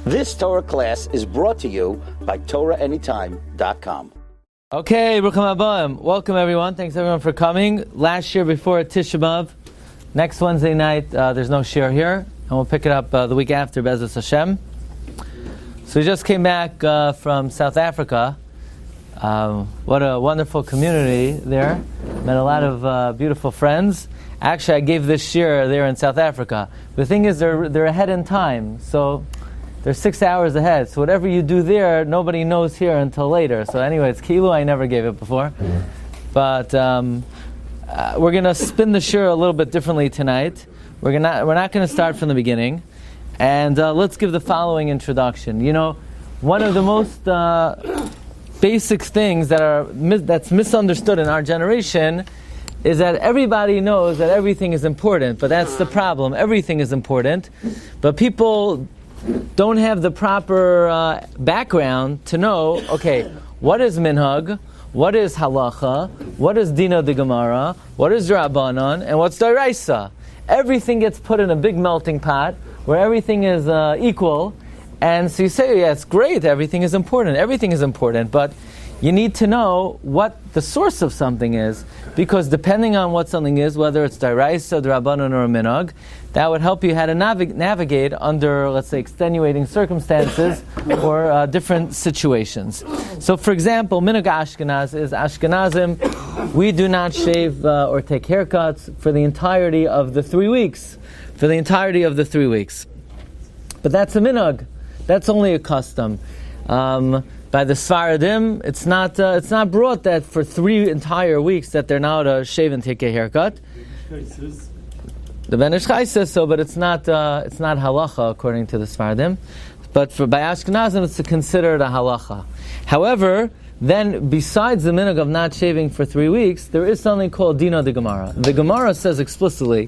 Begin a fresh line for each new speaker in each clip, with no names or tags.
This Torah class is brought to you by TorahAnytime.com.
Okay, Bruchim Habayim. Welcome everyone. Thanks everyone for coming. Last year before Tisha B'Av, next Wednesday night there's no Shiur here, and we'll pick it up the week after, Be'ezus Hashem. So we just came back from South Africa. What a wonderful community there. Met a lot of beautiful friends. Actually, I gave this Shiur there in South Africa. The thing is, they're ahead in time, so they're 6 hours ahead. So whatever you do there, nobody knows here until later. So anyway, it's Kilu. I never gave it before, but we're going to spin the Shiur a little bit differently tonight. We're not going to start from the beginning, and let's give the following introduction. You know, one of the most basic things that's misunderstood in our generation is that everybody knows that everything is important, but that's the problem. Everything is important, but people don't have the proper background to know, okay, what is minhag, what is halacha, what is dina de Gemara, what is Rabbanon, and what's Doraisa. Everything gets put in a big melting pot where everything is equal, and so you say, yeah, it's great, everything is important, but you need to know what the source of something is, because depending on what something is, whether it's Doraisa, Rabbanon, or a minhag, that would help you how to navigate under, let's say, extenuating circumstances or different situations. So, for example, minhag Ashkenaz is Ashkenazim, we do not shave or take haircuts for the entirety of the 3 weeks. But that's a minhag. That's only a custom. By the Sfaradim, it's not brought that for 3 entire weeks that they're now to shave and take a haircut. The Ben Ish Chai says so, but it's not halacha according to the Sfaradim. But by Ashkenazim, it's considered a halacha. However, then besides the minhag of not shaving for 3 weeks, there is something called Dina de Gemara. The Gemara says explicitly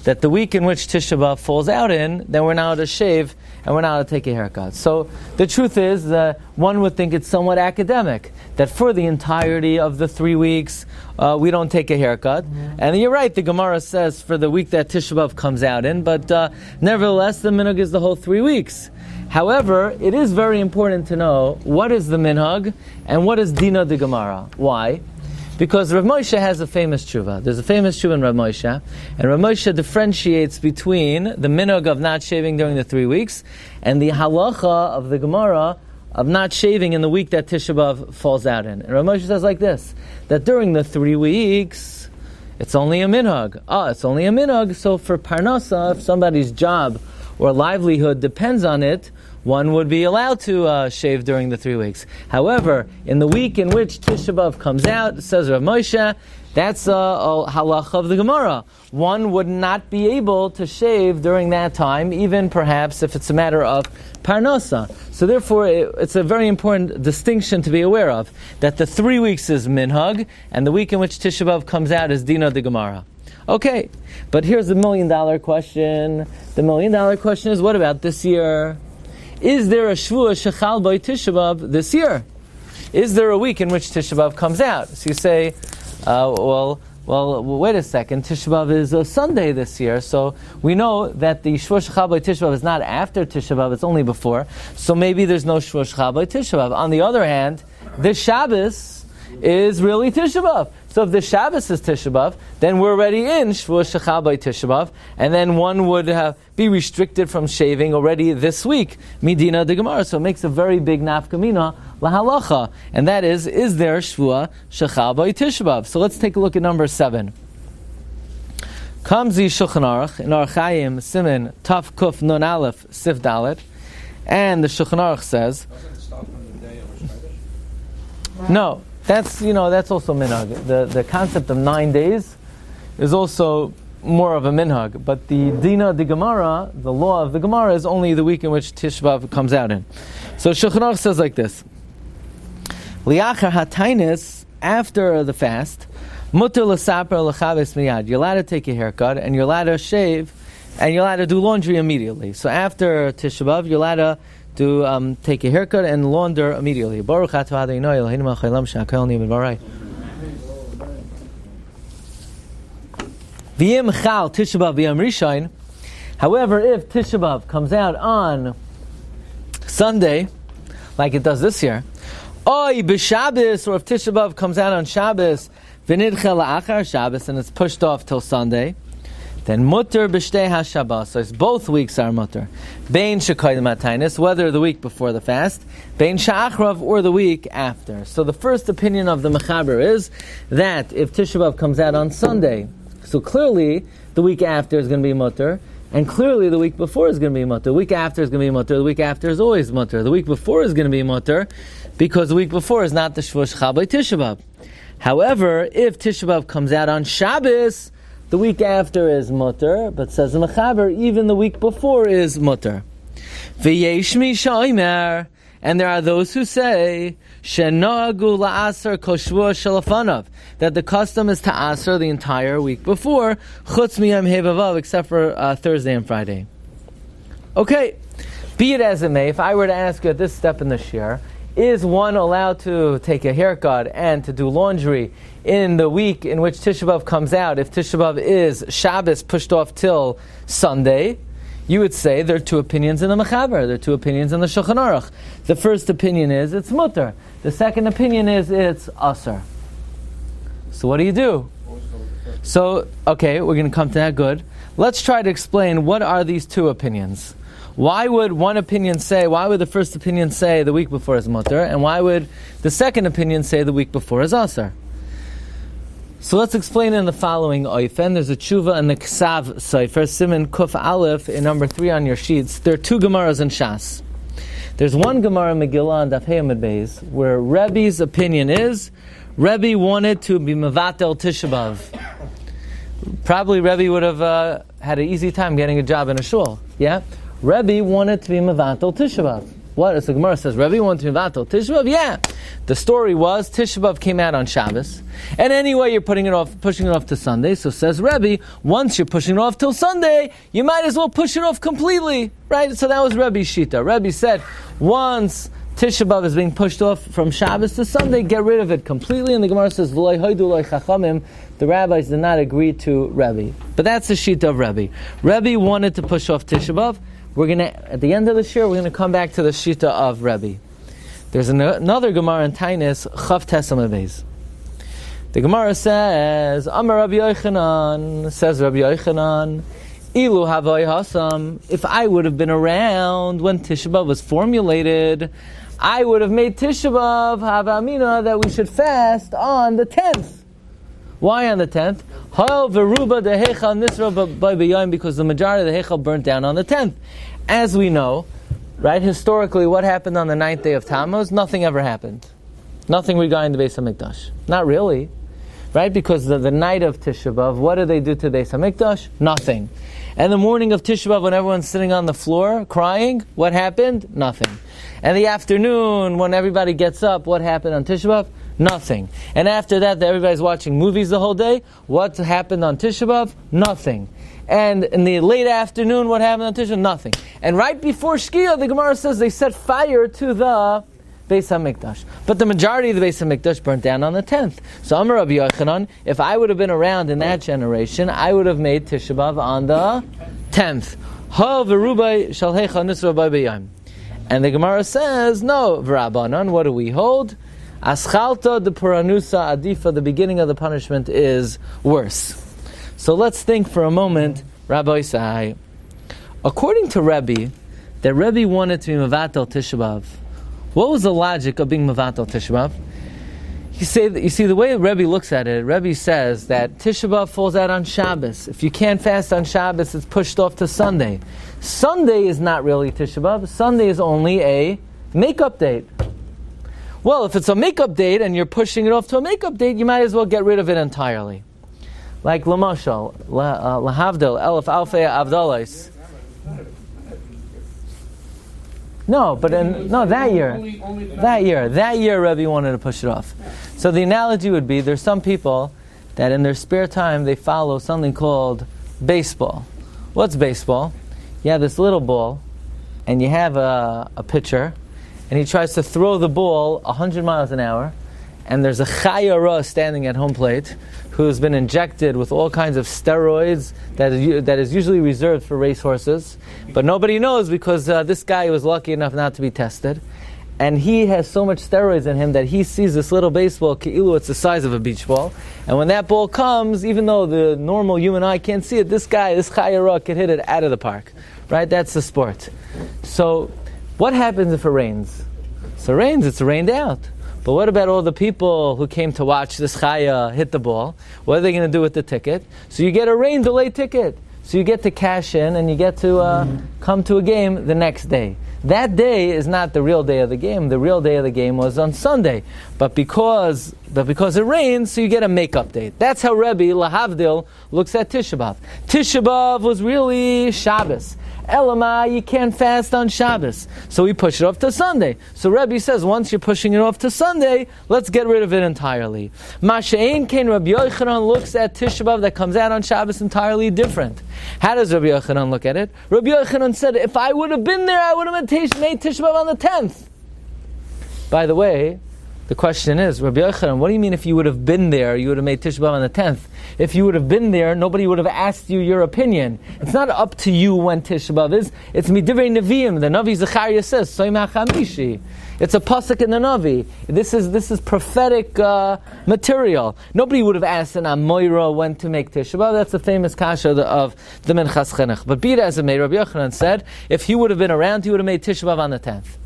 that the week in which Tisha B'Av falls out in, then we're now to shave and we're now to take a haircut. So the truth is that one would think it's somewhat academic, that for the entirety of the 3 weeks, we don't take a haircut. And you're right, the Gemara says for the week that Tisha B'Av comes out in, but nevertheless the minhag is the whole 3 weeks. However, it is very important to know what is the minhag and what is Dina de Gemara. Why? Because Rav Moshe has a famous tshuva. There's a famous tshuva in Rav Moshe, and Rav Moshe differentiates between the minhag of not shaving during the 3 weeks and the halacha of the Gemara of not shaving in the week that Tisha B'Av falls out in. And Rav Moshe says like this, that during the 3 weeks, it's only a minhag. It's only a minhag, so for parnasa, if somebody's job or livelihood depends on it, one would be allowed to shave during the 3 weeks. However, in the week in which Tisha B'Av comes out, says Rav Moshe, that's a halacha of the Gemara. One would not be able to shave during that time, even perhaps if it's a matter of parnasa. So therefore, it's a very important distinction to be aware of, that the 3 weeks is minhag, and the week in which Tisha B'Av comes out is Dina de Gemara. Okay, but here's the $1 million question. The $1 million question is, what about this year? Is there a Shvuah Shechal by Tisha B'Av this year? Is there a week in which Tisha B'Av comes out? So you say, well, wait a second, Tisha B'Av is a Sunday this year, so we know that the Shvuah Shechal by Tisha B'Av is not after Tisha B'Av, it's only before, so maybe there's no Shvuah Shechal by Tisha B'Av. On the other hand, this Shabbos is really Tisha B'Av. So if the Shabbos is Tisha B'Av, then we're already in Shvuah Shechal by Tisha B'Av, and then one would be restricted from shaving already this week, Midina de Gemara. So it makes a very big nafkamina lahalacha, and that is there Shvuah Shechal by Tisha B'Av? So let's take a look at number 7. Comes the Shulchan Aruch in Orach Chaim Siman Taf Kuf Nun Aleph Sif Dalet, and the Shulchan Aruch says, no. That's also minhag. The concept of 9 days is also more of a minhag. But the Dina de Gemara, the law of the Gemara, is only the week in which Tisha B'Av comes out in. So Shulchan Aruch says like this: Liachar hatainis, after the fast, mutar l'saper l'chaves miyad. You're allowed to take a haircut, and you're allowed to shave, and you're allowed to do laundry immediately. So after Tisha B'Av, you're allowed to take a haircut and launder immediately. Baruch atah Adonai Eloheinu melech haolam she'akol nהיה b'dvarai. V'yim chal Tisha B'Av v'yom rishon. However, if Tisha B'Av comes out on Sunday, like it does this year, Oy b'Shabbos, or if Tisha B'Av comes out on Shabbos, v'nidcha la'achar Shabbos, and it's pushed off till Sunday, then mutter b'shtei ha-Shabbos. So it's both weeks are mutter. Bein shekoydem hatainis, whether the week before the fast, bein sha'achrav, or the week after. So the first opinion of the Mechaber is that if Tisha B'Av comes out on Sunday, so clearly the week after is going to be mutter, and clearly the week before is going to be mutter. The week after is going to be mutter. The week after is always mutter. The week before is going to be mutter, because the week before is not the Shvush Chal by Tisha B'Av. However, if Tisha B'Av comes out on Shabbos, the week after is mutter, but says the Mechaber, even the week before is mutter. V'yesh mi sha'omer, and there are those who say shenagu la'aser kol shvua shalafanav, that the custom is to aser the entire week before, chutz miyam hevav, except for Thursday and Friday. Okay, be it as it may, if I were to ask you at this step in the Shiur, is one allowed to take a haircut and to do laundry in the week in which Tisha B'Av comes out, if Tisha B'Av is Shabbos pushed off till Sunday? You would say there are two opinions in the Mechaber, there are two opinions in the Shulchan Aruch. The first opinion is it's mutter. The second opinion is it's asar. So what do you do? So, okay, we're going to come to that, good. Let's try to explain what are these two opinions. Why would the first opinion say the week before is mutter, and why would the second opinion say the week before is asar? So let's explain in the following oifen. There's a tshuva in the Ksav Sefer, Siman Kuf Aleph, in number 3 on your sheets. There are two Gemaras in Shas. There's one Gemara in Megillah on Daf Hey Amud Beis, where Rebbe's opinion is, Rebbe wanted to be Mevatel Tisha B'Av. Probably Rebbe would have had an easy time getting a job in a shul. Yeah? Rebbe wanted to be Mevatel Tisha B'Av. What? As the Gemara says, Rebbe wanted to be Mevatel Tisha B'Av? Yeah. The story was, Tisha B'Av came out on Shabbos, and anyway you're pushing it off to Sunday, so says Rebbe, once you're pushing it off till Sunday, you might as well push it off completely. Right? So that was Rebbe's Shita. Rebbe said, once Tisha B'Av is being pushed off from Shabbos to Sunday, get rid of it completely, and the Gemara says, V'loi hoidu loi chachamim, the rabbis did not agree to Rebbe. But that's the Shita of Rebbe. Rebbe wanted to push off Tisha B'Av. We're going to, at the end of this year, we're going to come back to the Shita of Rebbe. There's another Gemara in Tainis, Chav Tes Amud Beis. The Gemara says, Amar Rabbi Yochanan, says Rabbi Yochanan, Ilu Havoi Hasam, if I would have been around when Tisha B'Av was formulated, I would have made Tisha B'Av Havamina that we should fast on the 10th. Why on the 10th? Because the majority of the Heichal burnt down on the 10th. As we know, right, historically, what happened on the 9th day of Tammuz? Nothing ever happened. Nothing regarding the Beis HaMikdash. Not really. Right? Because the night of Tisha B'Av, what do they do to the Beis HaMikdash? Nothing. And the morning of Tisha B'Av, when everyone's sitting on the floor crying, what happened? Nothing. And the afternoon, when everybody gets up, what happened on Tisha B'Av? Nothing. And after that, everybody's watching movies the whole day. What happened on Tisha B'Av? Nothing. And in the late afternoon, what happened on Tisha B'Av? Nothing. And right before Shkia, the Gemara says they set fire to the Beis HaMikdash. But the majority of the Beis HaMikdash burnt down on the 10th. So Amar Rabbi Yochanan, if I would have been around in that generation, I would have made Tisha B'Av on the 10th. Ha v'rubai shal heicha nisra b'yayim. And the Gemara says, no, v'rabanan, what do we hold? Aschalta de puranusa adifa, the beginning of the punishment is worse. So let's think for a moment, Rabbi Isai. According to Rebbe, that Rebbe wanted to be Mevatel Tisha B'Av. What was the logic of being Mevatel Tisha B'Av? You see, the way Rebbe looks at it, Rebbe says that Tisha B'Av falls out on Shabbos. If you can't fast on Shabbos, it's pushed off to Sunday. Sunday is not really Tisha B'Av. Sunday is only a makeup date. Well, if it's a makeup date and you're pushing it off to a makeup date, you might as well get rid of it entirely. Like Lamashal, Lahavdil, Elef Alfei Avdalais. No, but that year Rebbe wanted to push it off. So the analogy would be, there's some people that in their spare time they follow something called baseball. What's baseball? You have this little ball, and you have a pitcher, and he tries to throw the ball 100 miles an hour, and there's a chayara standing at home plate who's been injected with all kinds of steroids that is usually reserved for racehorses, but nobody knows because this guy was lucky enough not to be tested. And he has so much steroids in him that he sees this little baseball, ki'ilu, it's the size of a beach ball. And when that ball comes, even though the normal human eye can't see it, this chayara, can hit it out of the park. Right? That's the sport. So, what happens if it rains? So it rains, it's rained out. But what about all the people who came to watch this chaya hit the ball? What are they going to do with the ticket? So you get a rain delay ticket. So you get to cash in and you get to come to a game the next day. That day is not the real day of the game. The real day of the game was on Sunday. But because it rains, so you get a make-up date. That's how Rabbi, lahavdil, looks at Tisha B'Av. Tisha B'Av was really Shabbos. Elamai, you can't fast on Shabbos. So we push it off to Sunday. So Rabbi says, once you're pushing it off to Sunday, let's get rid of it entirely. Masha'ein Kain, Rabbi Yochanan looks at Tisha B'Av that comes out on Shabbos entirely different. How does Rabbi Yochanan look at it? Rabbi Yochanan said, if I would have been there, I would have made Tisha B'Av on the 10th. By the way, the question is, Rabbi Yochanan, what do you mean if you would have been there, you would have made Tisha B'Av on the 10th? If you would have been there, nobody would have asked you your opinion. It's not up to you when Tisha B'Av is. It's midivrei neviim. The Navi Zechariah says, Soim HaChamishi. It's a pasuk in the Navi. This is prophetic material. Nobody would have asked an Amoira when to make Tisha B'Av. That's the famous kasha of the Minchas Chinuch. But be it as it may, Rabbi Yochanan said, if he would have been around, he would have made Tisha B'Av on the 10th.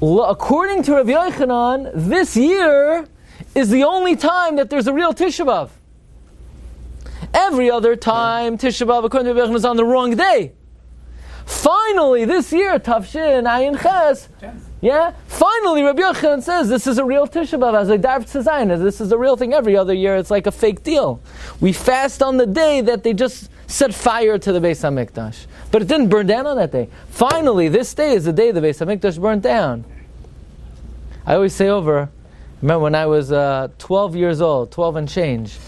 According to Rabbi Yochanan, this year is the only time that there's a real Tisha B'Av. Every other time, Tisha B'Av, according to Rabbi Yochanan, is on the wrong day. Finally, this year, Tafshin, Ayin Ches, finally Rabbi Yochanan says this is a real Tisha B'Av, as a Darv Tzayin, this is a real thing. Every other year, it's like a fake deal. We fast on the day that they just set fire to the Beis HaMikdash. But it didn't burn down on that day. Finally, this day is the day the Beis HaMikdash burned down. I always say remember when I was 12 years old, 12 and change.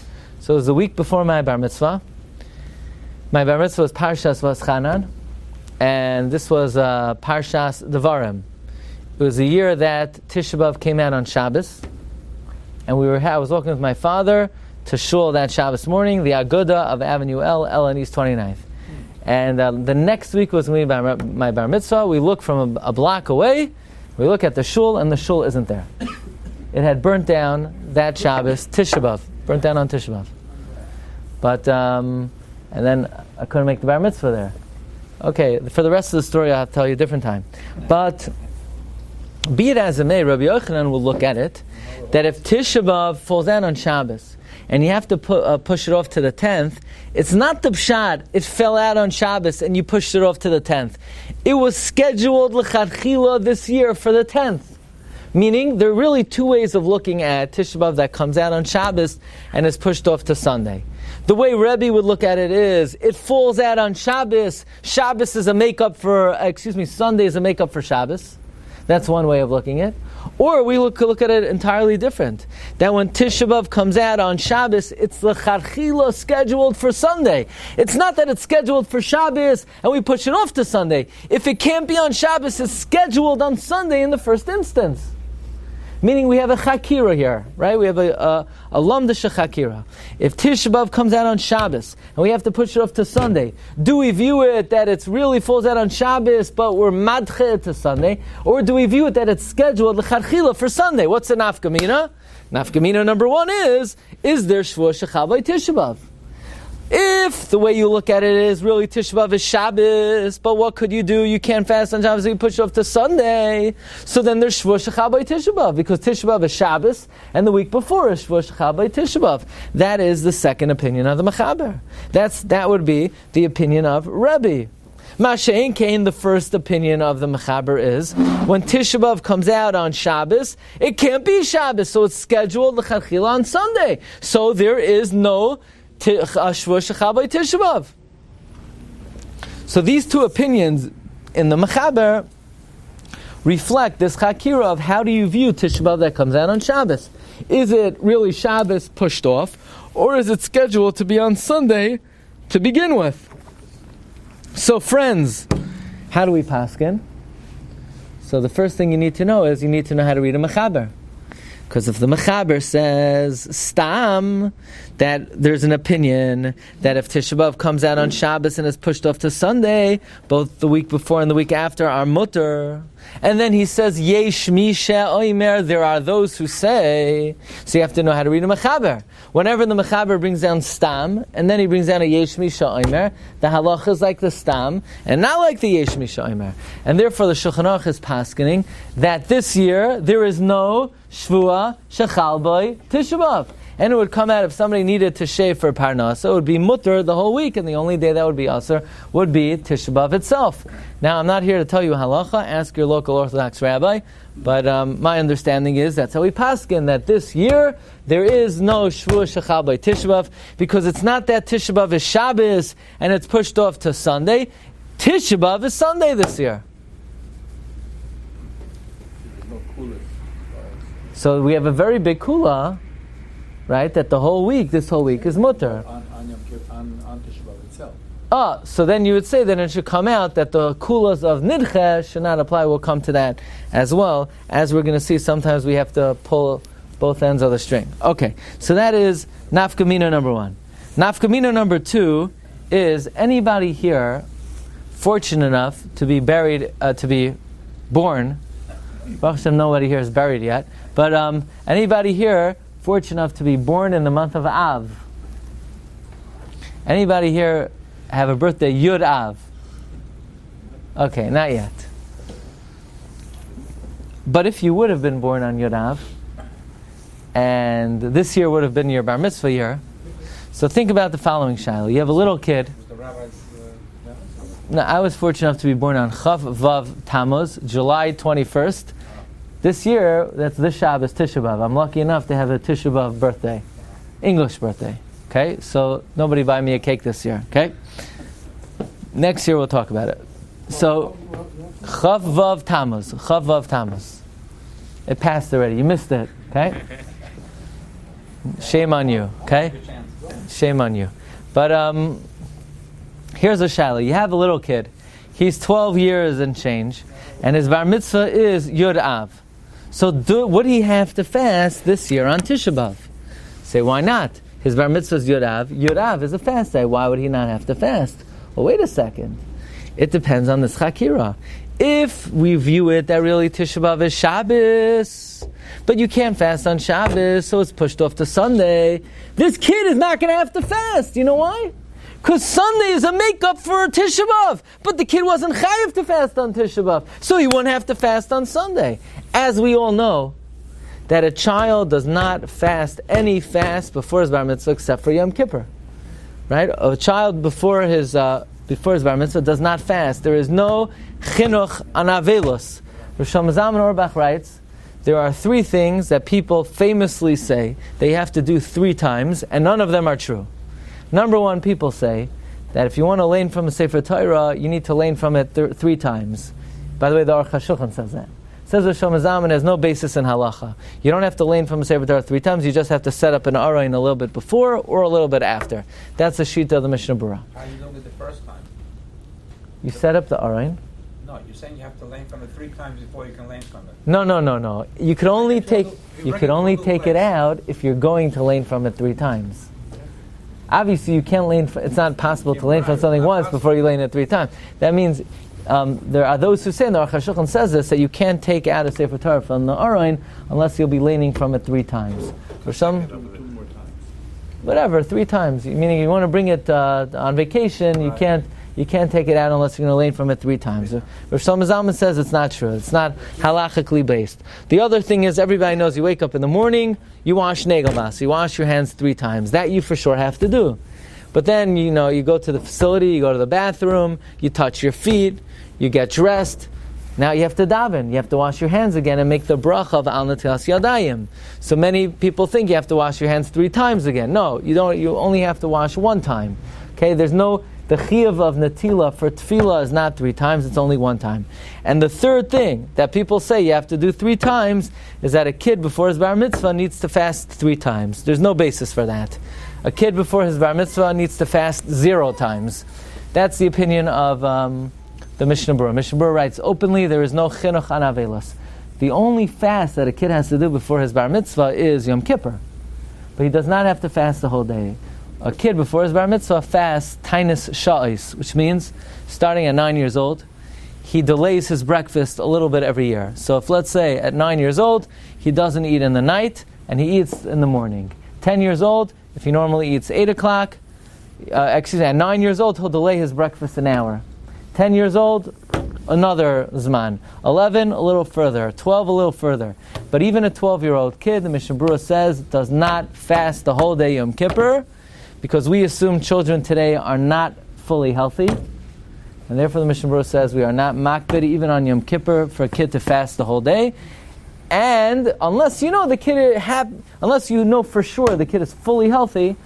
So it was the week before my bar mitzvah. My bar mitzvah was Parshas Vaschanan, and this was Parshas Devarim. It was the year that Tisha B'Av came out on Shabbos, and I was walking with my father to shul that Shabbos morning, the Aguda of Avenue L and East 29th. And the next week was going to be my bar mitzvah. We look from a block away, we look at the shul, and the shul isn't there. It had burnt down that Shabbos, Tisha B'Av, burnt down on Tisha B'Av. But, and then I couldn't make the bar mitzvah there. Okay, for the rest of the story I'll have to tell you a different time. But, be it as it may, Rabbi Yochanan will look at it, that if Tisha B'Av falls out on Shabbos, and you have to push it off to the 10th, it's not the pshat, it fell out on Shabbos and you pushed it off to the 10th. It was scheduled l'chadchila this year for the 10th. Meaning, there are really two ways of looking at Tisha B'Av that comes out on Shabbos and is pushed off to Sunday. The way Rebbe would look at it is, it falls out on Shabbos. Shabbos is a makeup for, Sunday is a makeup for Shabbos. That's one way of looking at it. Or we look at it entirely different. That when Tisha B'Av comes out on Shabbos, it's l'chadchila scheduled for Sunday. It's not that it's scheduled for Shabbos and we push it off to Sunday. If it can't be on Shabbos, it's scheduled on Sunday in the first instance. Meaning we have a chakira here, right? We have a lamdasha chakira. If Tisha B'Av comes out on Shabbos and we have to push it off to Sunday, do we view it that it really falls out on Shabbos but we're madche to Sunday? Or do we view it that it's scheduled l'chadchila for Sunday? What's the nafkamina? Nafkamina number one is there shvua shechal by Tisha B'Av? If the way you look at it is really Tisha B'Av is Shabbos, but what could you do? You can't fast on Shabbos, so you push it off to Sunday. So then there's Shvuah Shechal by Tisha B'Av, because Tisha B'Av is Shabbos, and the week before is Shvuah Shechal by Tisha B'Av. That is the second opinion of the Mechaber. That would be the opinion of Rabbi. Masha'ein Kain, the first opinion of the Mechaber is, when Tisha B'Av comes out on Shabbos, it can't be Shabbos, so it's scheduled l'chadchila on Sunday. So there is no Shvuah Shechal by Tisha B'Av. So these two opinions in the Mechaber reflect this chakira of how do you view Tisha B'Av that comes out on Shabbos. Is it really Shabbos pushed off, or is it scheduled to be on Sunday to begin with? So friends, how do we paskin? So the first thing you need to know is you need to know how to read a Mechaber. Because if the Mechaber says stam, that there's an opinion that if Tisha B'Av comes out on Shabbos and is pushed off to Sunday, both the week before and the week after are mutter. And then he says yesh misha oimer, there are those who say. So you have to know how to read a Mechaber. Whenever the Mechaber brings down stam, and then he brings down a yesh misha oimer, the halacha is like the stam, and not like the yesh misha oimer. And therefore the Shulchan Aruch is paskening that this year there is no Shvua Shechal Boy Tisha B'Av. And it would come out if somebody needed to shave for Parnasa, it would be mutter the whole week, and the only day that would be asur would be Tisha B'Av itself. Now, I'm not here to tell you halacha, ask your local Orthodox rabbi, but my understanding is that's how we paskin, that this year there is no Shvua Shechal Boy Tisha B'Av, because it's not that Tisha B'Av is Shabbos and it's pushed off to Sunday. Tisha B'Av is Sunday this year. So we have a very big kula, right? That this whole week is mutter.
On Tisha B'Av itself.
So then you would say that it should come out that the kulas of nidche should not apply. We'll come to that as well. As we're going to see, sometimes we have to pull both ends of the string. Okay, so that is nafkamina number 1. Nafkamina number 2 is anybody here fortunate enough to be buried, to be born. Baruch Hashem, nobody here is buried yet. But anybody here fortunate enough to be born in the month of Av? Anybody here have a birthday Yud Av? Okay, not yet. But if you would have been born on Yud Av, and this year would have been your bar mitzvah year, so think about the following, Shiloh. You have a little kid.
Was the rabbi's
No, I was fortunate enough to be born on Chav Vav Tammuz, July 21st. This year, that's this Shabbos, Tisha B'Av. I'm lucky enough to have a Tisha B'Av birthday, English birthday. Okay, so nobody buy me a cake this year. Okay, next year we'll talk about it. So Chav Vav Tammuz, Chav Vav Tammuz. It passed already. You missed it. Okay, shame on you. Okay, shame on you. But here's a shaila. You have a little kid. He's 12 years and change, and his bar mitzvah is Yud Av. So would he have to fast this year on Tisha B'Av? Say, why not? His bar mitzvah is Yud Av. Yud Av is a fast day. Why would he not have to fast? Well, wait a second. It depends on this chakira. If we view it that really Tisha B'Av is Shabbos, but you can't fast on Shabbos, so it's pushed off to Sunday, this kid is not going to have to fast. You know why? Because Sunday is a makeup for Tisha B'Av, but the kid wasn't chayiv to fast on Tisha B'Av, so he wouldn't have to fast on Sunday. As we all know, that a child does not fast any fast before his bar mitzvah except for Yom Kippur, right? A child before his bar mitzvah does not fast. There is no chinuch anavelos. Rosh Zalman Auerbach writes, there are 3 things that people famously say they have to do 3 times, and none of them are true. Number 1, people say that if you want to learn from a Sefer Torah, you need to learn from it 3 times. By the way, the Aruch HaShulchan says that. It says Rosh Zalman has no basis in halacha. You don't have to learn from a Sefer Torah 3 times, you just have to set up an Arayin a little bit before or a little bit after. That's the shita of the Mishnah Berurah.
How are you doing it the first time?
You set up the Arayin?
No, you're saying you have to learn from it 3 times before you can learn from it.
No. You could only take it out if you're going to learn from it 3 times. Obviously, you can't learn. It's not possible to learn from something once before you learn it 3 times. That means there are those who say, and the Aruch HaShulchan says this, that you can't take out a Sefer Torah from the Arayin unless you'll be learning from it 3 times. For some,
2 more times.
Whatever, 3 times. Meaning, you want to bring it on vacation, you can't take it out unless you're going to learn from it 3 times. Rav Shlomo Zalman says it's not true. It's not halachically based. The other thing is, everybody knows you wake up in the morning, you wash negelmas, you wash your hands 3 times. That you for sure have to do. But then, you go to the facility, you go to the bathroom, you touch your feet, you get dressed. Now you have to daven. You have to wash your hands again and make the bracha of al netilas yadayim. So many people think you have to wash your hands 3 times again. No, you don't. You only have to wash 1 time. Okay, the chiyuv of netila for tefillah is not 3 times, it's only 1 time. And the third thing that people say you have to do 3 times is that a kid before his bar mitzvah needs to fast 3 times. There's no basis for that. A kid before his bar mitzvah needs to fast 0 times. That's the opinion of the Mishnah Berurah. Mishnah Berurah writes openly, there is no chinuch anavelos. The only fast that a kid has to do before his bar mitzvah is Yom Kippur. But he does not have to fast the whole day. A kid before his bar mitzvah fasts tainis sha'is, which means starting at 9 years old, he delays his breakfast a little bit every year. So if, let's say, at 9 years old, he doesn't eat in the night, and he eats in the morning. 10 years old, if he normally eats 8 o'clock, at 9 years old, he'll delay his breakfast an hour. 10 years old, another zman. 11, a little further. 12, a little further. But even a 12-year-old kid, the Mishnah Berurah says, does not fast the whole day Yom Kippur, because we assume children today are not fully healthy. And therefore the Mishnah Berurah says we are not makbid even on Yom Kippur for a kid to fast the whole day. And unless you know unless you know for sure the kid is fully healthy,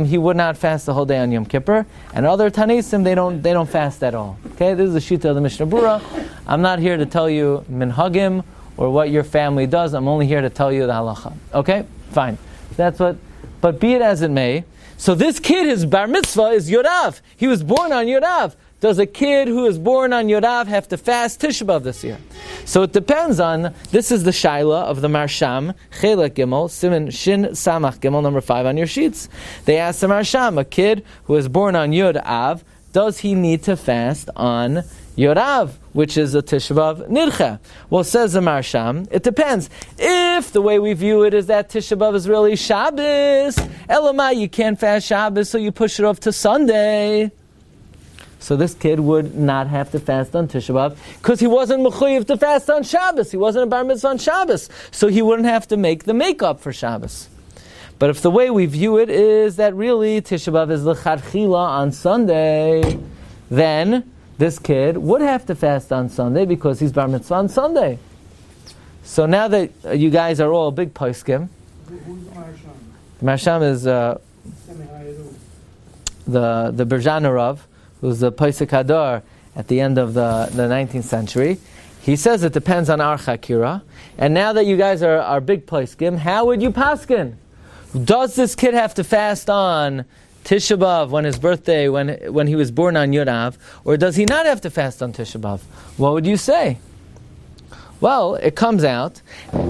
he would not fast the whole day on Yom Kippur. And other Tanaisim, they don't fast at all. Okay, this is the shita of the Mishnah Berurah. I'm not here to tell you minhagim or what your family does. I'm only here to tell you the halacha. Okay, fine. That's what. But be it as it may. So this kid, his bar mitzvah is Yodav. He was born on Yodav. Does a kid who is born on Yodav have to fast Tisha B'Av this year? So it depends on, this is the Shaila of the Marsham, Chelek Gimel, Siman Shin Samach Gimel, number 5 on your sheets. They asked the Marsham, a kid who is born on Yodav, does he need to fast on Yodav, which is a Tisha B'Av Nircha? Well, says the Marsham, it depends. If the way we view it is that Tisha B'Av is really Shabbos, Elamai, you can't fast Shabbos, so you push it off to Sunday. So this kid would not have to fast on Tisha B'Av because he wasn't mechuyev to fast on Shabbos. He wasn't a bar mitzvah on Shabbos. So he wouldn't have to make the makeup for Shabbos. But if the way we view it is that really Tisha B'Av is l'chadchila on Sunday, then this kid would have to fast on Sunday because he's bar mitzvah on Sunday. So now that you guys are all big poskim, the Marsham is the Berjana Rav, who's the Paisik Hadar at the end of the 19th century. He says it depends on our Chakira. And now that you guys are big poskim, how would you paskin? Does this kid have to fast on Tisha B'Av when his birthday, when he was born on Yodav, or does he not have to fast on Tisha B'Av? What would you say? Well, it comes out,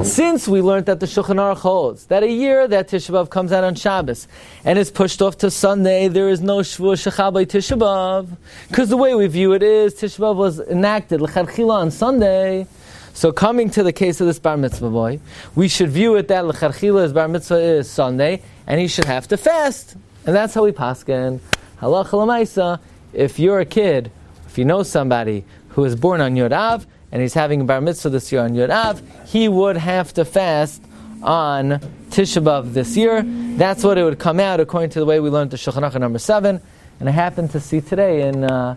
since we learned that the Shulchan Aruch holds that a year that Tisha B'Av comes out on Shabbos and is pushed off to Sunday, there is no Shvuah Shecha by Tisha B'Av. Because the way we view it is, Tisha B'Av was enacted l'chadchila on Sunday. So coming to the case of this bar mitzvah boy, we should view it that l'chadchila his bar mitzvah is Sunday, and he should have to fast. And that's how we paskin. Halacha l'maisa, if you're a kid, if you know somebody who is born on Yodav, and he's having a bar mitzvah this year on Yud Av, he would have to fast on Tisha B'Av this year. That's what it would come out according to the way we learned the Shulchan Aruch number 7. And I happened to see today in the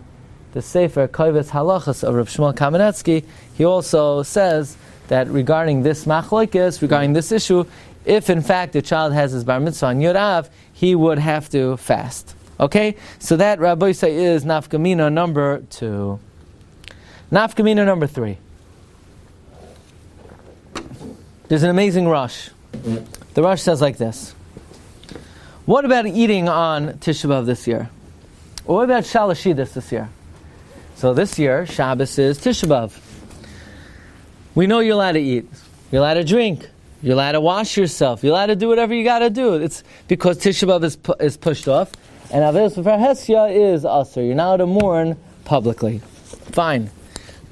Sefer Kovetz Halachos of Rav Shmuel Kamenetsky, he also says that regarding this machlokes, regarding this issue, if in fact the child has his bar mitzvah on Yud Av, he would have to fast. Okay? So that, Rabbi say, is nafkamina number 2. Nafkamina number 3. There's an amazing Rosh. The Rosh says like this. What about eating on Tisha B'Av this year? Or what about Shalashidus this year? So this year, Shabbos is Tisha B'Av. We know you're allowed to eat. You're allowed to drink. You're allowed to wash yourself. You're allowed to do whatever you got to do. It's because Tisha B'Av is pushed off. And Averos V'Hesya is Asur. You're not allowed to mourn publicly. Fine.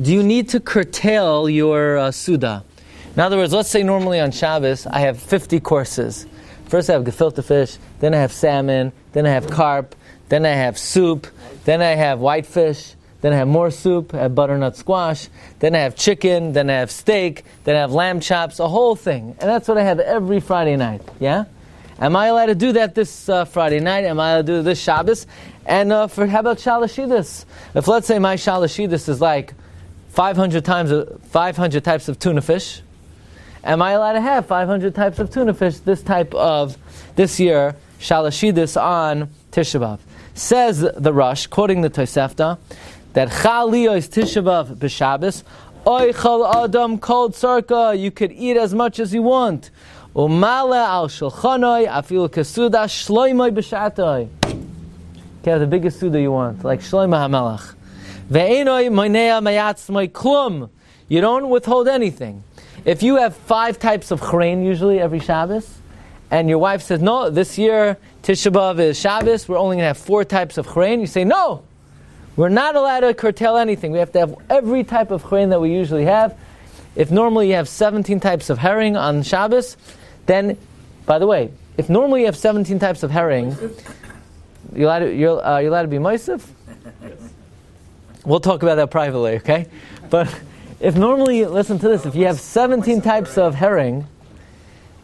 Do you need to curtail your Suda? In other words, let's say normally on Shabbos, I have 50 courses. First I have gefilte fish, then I have salmon, then I have carp, then I have soup, then I have whitefish, then I have more soup, I have butternut squash, then I have chicken, then I have steak, then I have lamb chops, a whole thing. And that's what I have every Friday night, yeah? Am I allowed to do that this Friday night? Am I allowed to do this Shabbos? And how about Shalashidus? If let's say my Shalashidus is like 500 types of tuna fish, am I allowed to have 500 types of tuna fish this year, Shalashidus on Tisha B'Av? Says the Rosh, quoting the Tosefta, that Chaliyah is Tisha B'Av b'Shabbos, Oichal Adam Kol Tzarka, you could eat as much as you want. Umale al Shulchanoi, Afil Kesuda, Shloimoi b'Shatoi. You can have the biggest Suda you want, like Shloimo HaMelech. Ve'enoi moinea mayatzmoi klum. You don't withhold anything. If you have 5 types of chrein usually every Shabbos, and your wife says, no, this year Tisha B'Av is Shabbos, we're only going to have 4 types of chrein, you say, no, we're not allowed to curtail anything. We have to have every type of chrein that we usually have. If normally you have 17 types of herring on Shabbos, then, by the way, if normally you have 17 types of herring, you're allowed to be moisef? We'll talk about that privately, okay? But if normally, listen to this, if you have 17 types of herring,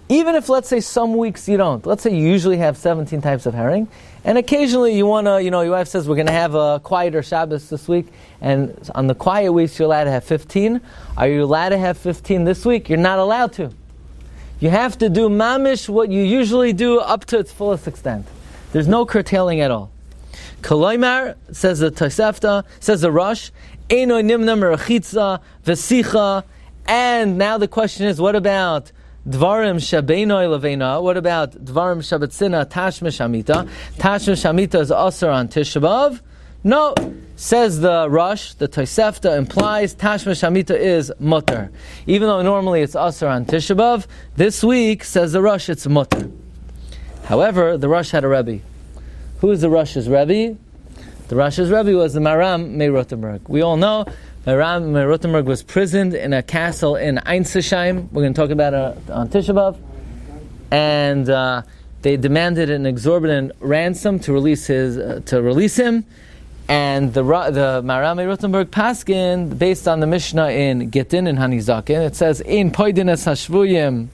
even if, let's say, some weeks you don't, let's say you usually have 17 types of herring, and occasionally you want to, your wife says, we're going to have a quieter Shabbos this week, and on the quiet weeks you're allowed to have 15. Are you allowed to have 15 this week? You're not allowed to. You have to do mamish what you usually do up to its fullest extent. There's no curtailing at all. Koloimar, says the Tosefta, says the Rosh, Eino nimna merachitza v'sicha, and now the question is, what about Dvarim Shabeinoi Leveina? What about Dvarim Shabbatzina Tashma Shamita? Tashma Shamita is also on Tisha B'Av? No, says the Rosh, the Tosefta implies Tashma Shamita is mutter. Even though normally it's also on Tisha B'Av, this week, says the Rosh, it's mutter. However, the Rosh had a Rabbi. Who is the Rosh's Rabbi? The Rosh's Rabbi was the Maram Meirotenberg. We all know Maram Meirotenberg was prisoned in a castle in Einsesheim. We're going to talk about it on Tisha B'Av. And they demanded an exorbitant ransom to release him. And the Maram Meirotenberg paskin, based on the Mishnah in Gittin and Hanizakin, it says, "In poidinas hashvuyim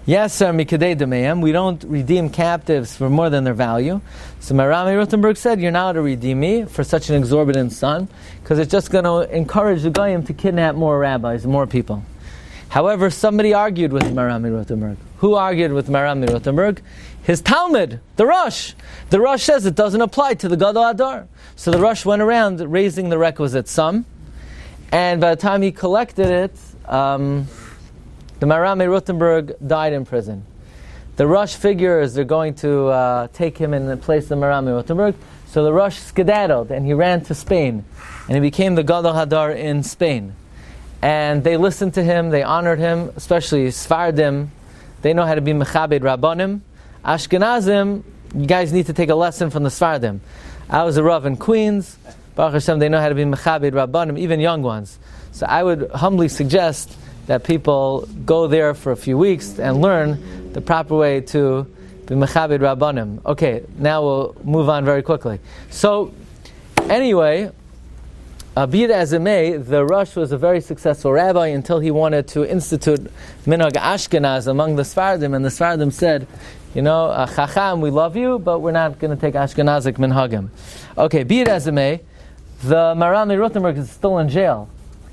Yaser mikadei demeim." We don't redeem captives for more than their value. So Rami Rothenberg said, you're not allowed to redeem me for such an exorbitant sum, because it's just going to encourage the goyim to kidnap more rabbis, more people. However, somebody argued with Rami Rothenberg. Who argued with Rami Rothenberg? His Talmud, the Rosh. The Rosh says it doesn't apply to the Gadol Adar. So the Rosh went around raising the requisite sum, and by the time he collected it, the Marami Rothenberg died in prison. The Rosh figures they're going to take him in the place of Marami Rothenberg. So the Rosh skedaddled and he ran to Spain. And he became the Gadol Hadar in Spain. And they listened to him, they honored him, especially Sfardim. They know how to be Mechabed Rabbanim. Ashkenazim, you guys need to take a lesson from the Sfardim. I was a Rav in Queens. Baruch Hashem, they know how to be Mechabed Rabbanim, even young ones. So I would humbly suggest that people go there for a few weeks and learn the proper way to be Mechabed Rabbanim. Okay, now we'll move on very quickly. So, anyway, be it as it may, the Rosh was a very successful rabbi until he wanted to institute Minhag Ashkenaz among the Sfardim, and the Sfardim said, Chacham, we love you, but we're not going to take Ashkenazic Minhagim. Okay, be it as it may, the Marami Rothenberg is still in jail.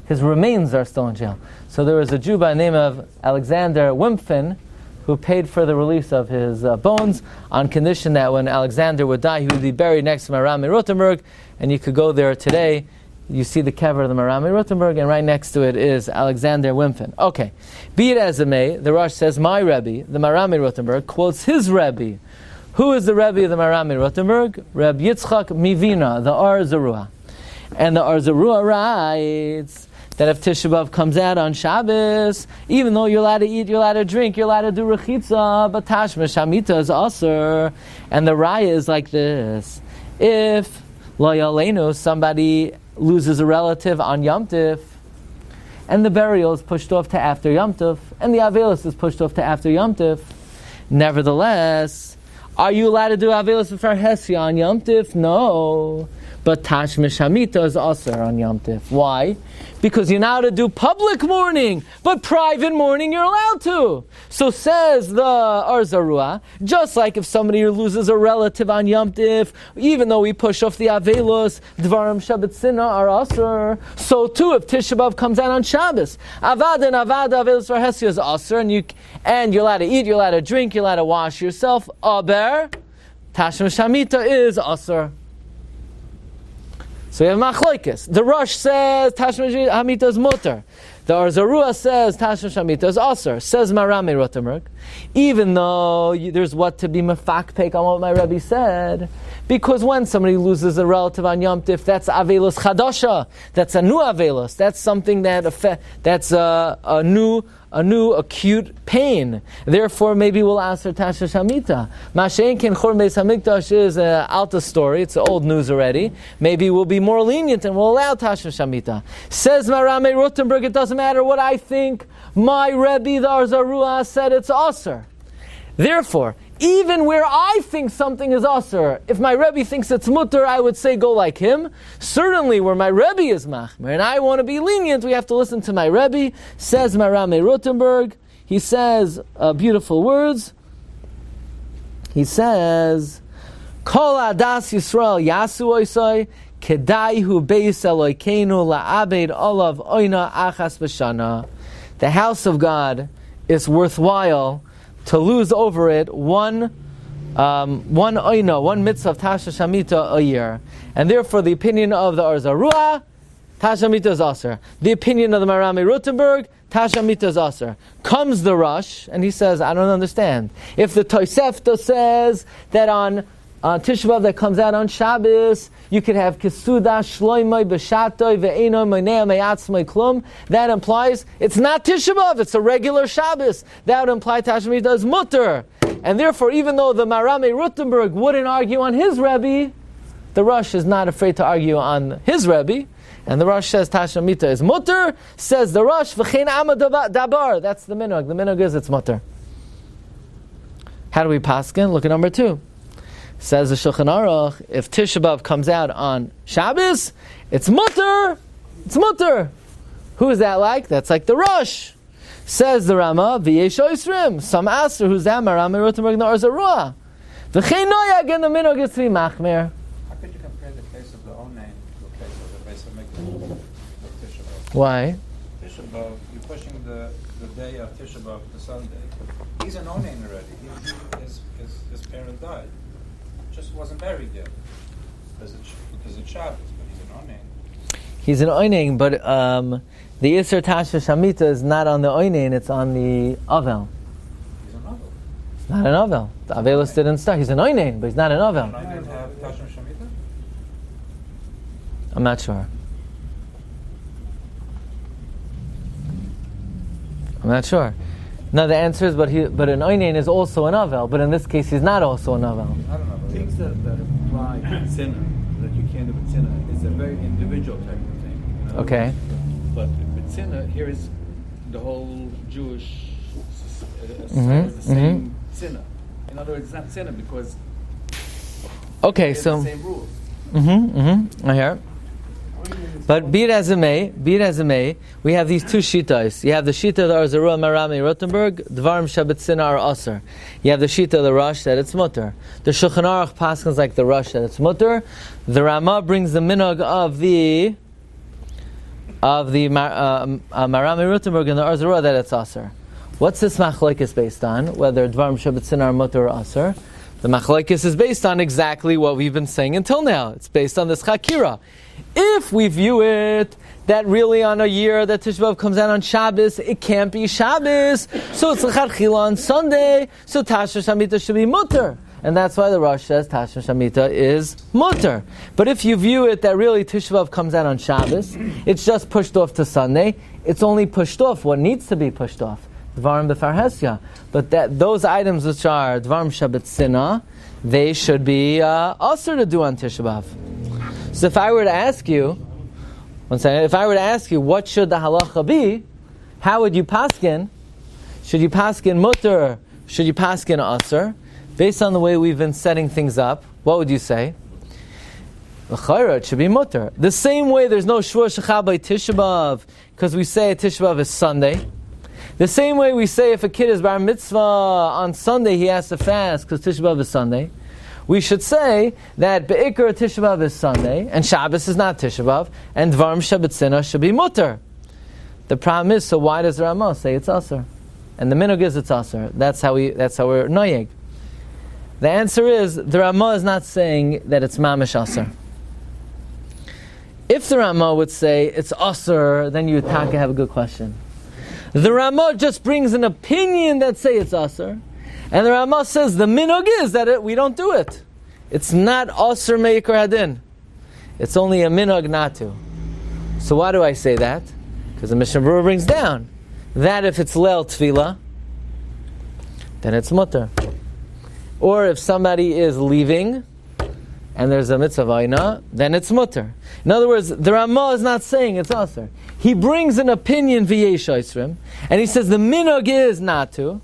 His remains are still in jail. So there was a Jew by the name of Alexander Wimpfen who paid for the release of his bones on condition that when Alexander would die, he would be buried next to Marami Rothenberg, and you could go there today. You see the kever of the Marami Rothenberg, and right next to it is Alexander Wimpfen. Okay, be it as it may, the Rosh says, my Rebbe, the Marami Rothenberg, quotes his Rebbe. Who is the Rebbe of the Marami Rothenberg? Reb Yitzchak Mivina, the Ar Zarua. And the Ar Zarua writes that if Tisha B'Av comes out on Shabbos, even though you're allowed to eat, you're allowed to drink, you're allowed to do rechitza, but Tashma Shamita is asur. And the raya is like this. If Lo Yaleinu, somebody loses a relative on Yom Tif, and the burial is pushed off to after Yom Tif, and the Avelis is pushed off to after Yom Tif, nevertheless, are you allowed to do Avelis b'far Hesya on Yom Tif? No. But Tashma Shamita is also on Yom Tif. Why? Because you're not allowed to do public mourning, but private mourning you're allowed to. So says the Ar Zarua, just like if somebody loses a relative on Yom Tif, even though we push off the Avelos, Dvarim Shabbatzina are asur, so too if Tisha B'Av comes out on Shabbos, Avad and Avad Avelos for Hesya is asur, and you're allowed to eat, you're allowed to drink, you're allowed to wash yourself. Aber, Tashma Shamita is asur. So we have machlokes. The Rosh says Tashma Hamita is mutter. The Arzarua says Tasha Shamita is Aser. Says Marami Rotenberg, even though there's what to be mefakpek on what my Rebbe said, because when somebody loses a relative on Yom Tif, that's Avelus Chadasha. That's a new Avelus. That's something that's a new acute pain. Therefore, maybe we'll ask for Tasha Shamita. Mashen Ken Chor Beis Hamikdash is an alta story. It's old news already. Maybe we'll be more lenient and we'll allow Tasha Shamita. Says Marame Rotenberg, it doesn't matter what I think. My Rebbe, the Arzarua, said it's Aser. Therefore, even where I think something is Aser, if my Rebbe thinks it's Mutter, I would say go like him. Certainly where my Rebbe is Machmer, and I want to be lenient, we have to listen to my Rebbe. Says Marame Rotenberg, he says beautiful words. He says, Kol Adas Yisrael Yasu Oisai, Kedai Hu Beis Elokeinu La'abed Olav Oina Achas B'Shana. The house of God is worthwhile to lose over it one oina, one mitzvah of Tasha Shamita a year. And therefore the opinion of the Arzarua, Tasha Shamita is Aser. The opinion of the Marami Rotenberg, Tasha Shamita is Aser. Comes the Rosh, and he says, I don't understand. If the Tosefta says that on Tisha B'Av that comes out on Shabbos, you could have Kesuda Shloimoi B'Shatoi Ve'eno Moinea Me'atzmoi Klum. That implies it's not Tisha B'Av, it's a regular Shabbos. That would imply Tasha Shamita is Mutter. And therefore, even though the Marame Rotenberg wouldn't argue on his Rebbe, the Rosh is not afraid to argue on his Rebbe. And the Rosh says Tasha Shamita is Mutter. Says the Rosh, V'chein Amma Dabar. That's the Minhag. The Minhag is it's Mutter. How do we paskin? Look at number 2. Says the Shulchan Aruch, if Tisha B'Av comes out on Shabbos, it's Mutter. It's Mutter. Who is that like? That's like the Rosh. Says the Rama, V'yesh Oisrim, some Aser, who's that? Marami Rotenberg Na'ar Zarua. V'chein Noyag, and the Minhag is to be Machmer.
How could you compare the case of the Onain to the case of the Beis Hamikdash of Tisha B'Av?
Why?
Tisha B'Av, you're pushing the day of Tisha B'Av to Sunday. He's an Onain already. His parent died. Just wasn't buried yet because it's Shabbos, but he's an Onain.
He's an Onain, but the Isser Tasha Shamita is not on the Oinain, it's on the Avel.
He's an Avel.
It's not an Avel. The Avelus didn't start. He's an Oinain, but he's not an Avel.
Can I have Tasha Shamita?
I'm not sure. No, the answer is, but an Oinain is also an Avel, but in this case he's not also an Avel.
I don't know.
Things that apply to sinner, that you can't do with sinner, is a very individual type of thing. You know?
Okay.
But with sinner, here is the whole Jewish society is the same sinner. In other words, it's not sinner because
okay,
it's
so
the same rules.
I hear. But be it as it may, we have these two shitas. You have the shita of the Arzarua Marami Rotenberg, Dvarim Shabbat Sin are Aser. You have the shita of the Rosh that it's Mutter. The Shulchan Aruch paskins like the Rosh that it's Mutter. The Rama brings the minhag of the Marami Rotenberg and the Arzarua that it's Aser. What's this machlokes based on? Whether Dvarim Shabbat Sin are Mutter or Aser? The machlokes is based on exactly what we've been saying until now. It's based on this chakira. If we view it that really on a year that Tisha B'Av comes out on Shabbos, it can't be Shabbos, so it's l'chadchila on Sunday, so Tasha Shamita should be mutter. And that's why the Rosh says Tasha Shamita is mutter. But if you view it that really Tisha B'Av comes out on Shabbos, it's just pushed off to Sunday, it's only pushed off what needs to be pushed off. Dvarim b'farhesya. But those items which are Dvarim Shabbat Sinah, they should be also to do on Tisha B'Av. So if I were to ask you, what should the halacha be, how would you paskin? Should you paskin mutter? Should you paskin aser? Based on the way we've been setting things up, what would you say? L'chayra, it should be mutter. The same way there's no shvur shecha by Tisha B'Av, because we say Tisha B'Av is Sunday. The same way we say if a kid is bar mitzvah on Sunday, he has to fast because Tisha B'Av is Sunday. We should say that Be'ikar Tisha B'Av is Sunday, and Shabbos is not Tisha B'Av, and Dvarim Shabbat Sinah should be mutter. The problem is, so why does Ramah say it's Aser? And the minhag is it's Aser. That's how we're noyeg. The answer is, the Ramah is not saying that it's Mamish Aser. If the Ramah would say it's Asur, then you would have a good question. The Ramah just brings an opinion that say it's Asur, and the Ramah says the minhag is that we don't do it. It's not Asur me'ikar hadin. It's only a minhag not to. So why do I say that? Because the Mishnah Berurah brings down that if it's Leil Tefillah, then it's mutter. Or if somebody is leaving and there's a mitzvah vayna, then it's mutter. In other words, the Ramah is not saying it's asur. He brings an opinion v'yesh oisrim, and he says the minhag is not to,